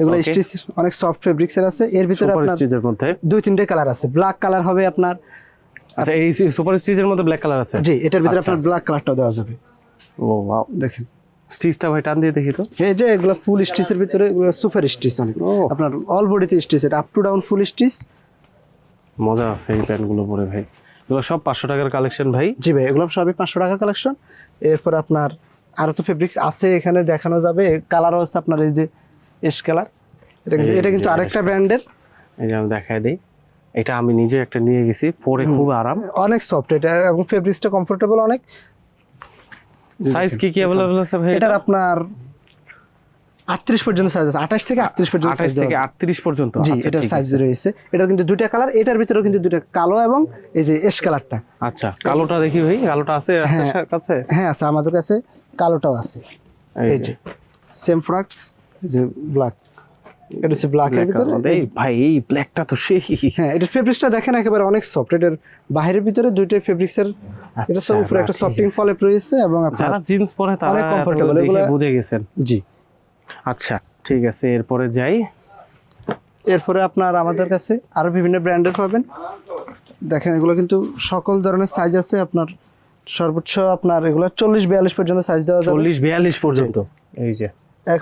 এগুলো স্টিচ অনেক সফট ফেব্রিক্সের আছে। এর ভিতরে সুপার আপনার স্টিচের মধ্যে দুই তিনটে কালার আছে। ব্ল্যাক কালার হবে আপনার। আচ্ছা, এই সুপার স্টিচের মধ্যে ব্ল্যাক কালার আছে? জি, এটার ভিতরে আপনার ব্ল্যাক কালারটাও দেওয়া যাবে। ও ওয়াও, দেখেন স্টিচটা ভাই টান দিয়ে দেখি তো। এই যে এগুলো ফুল স্টিচের ভিতরে, এগুলো সুপার স্টিচ অনেক। আপনার অল বডিতে স্টিচ, এটা up to down full stitch. মজা আছে এই প্যান্টগুলো পরে ভাই। এগুলো সব 500 টাকার কালেকশন ভাই? জি ভাই, এগুলো সবই 500 টাকা কালেকশন। এরপর আপনার আরো তো ফেব্রিক্স আছে এখানে দেখানো যাবে। কালারও আছে আপনার, এই যে এশ কালার, এটা কিন্তু আরেকটা ব্র্যান্ডের। এই যে আমি দেখাই দিই, এটা আমি নিজে একটা নিয়ে গেছি, পরে খুব আরাম, অনেক সফট এটা, এবং ফেব্রিক্সটা কমফোর্টেবল অনেক। সাইজ কি কি अवेलेबल আছে ভাই? এটার আপনার 38 পর্যন্ত সাইজ আছে, 28 থেকে 38 পর্যন্ত সাইজ 28 থেকে 38 পর্যন্ত। জি, আচ্ছা এটার ঠিক সাইজ আছে। রয়েছে। এটার কিন্তু দুইটা কালার, এটার ভিতরেও কিন্তু দুইটা, কালো এবং এই যে এশ কালারটা। আচ্ছা, কালোটা দেখি ভাই, কালোটা আছে আপনার কাছে? হ্যাঁ আছে, আমাদের কাছে কালোটাও আছে। এই যে সেম প্রোডাক্টস, এই যে ব্ল্যাক, এটা হচ্ছে ব্ল্যাক এর ভিতরে। এই ভাই এই ব্ল্যাকটা তো সেই। হ্যাঁ, এটা ফেব্রিক্সটা দেখেন একেবারে অনেক সফট। এটার বাইরের ভিতরে দুইটা ফেব্রিক্সের, এটা সব উপরে একটা সফটিং ফলে রয়েছে, এবং আপনার যারা জিন্স পরে তারা অনেক comfortable, দেখে এগুলা- বুঝে গেছেন। জি। আচ্ছা ঠিক আছে, এরপরে যাই। এরপরে আপনার আমাদের কাছে আরো বিভিন্ন ব্র্যান্ডের পাবেন। দেখেন এগুলো কিন্তু সকল ধরনের সাইজ আছে আপনার। সর্বোচ্চ আপনার এগুলো 40-42 পর্যন্ত সাইজ দেওয়া যাবে। 40-42 পর্যন্ত। এই যে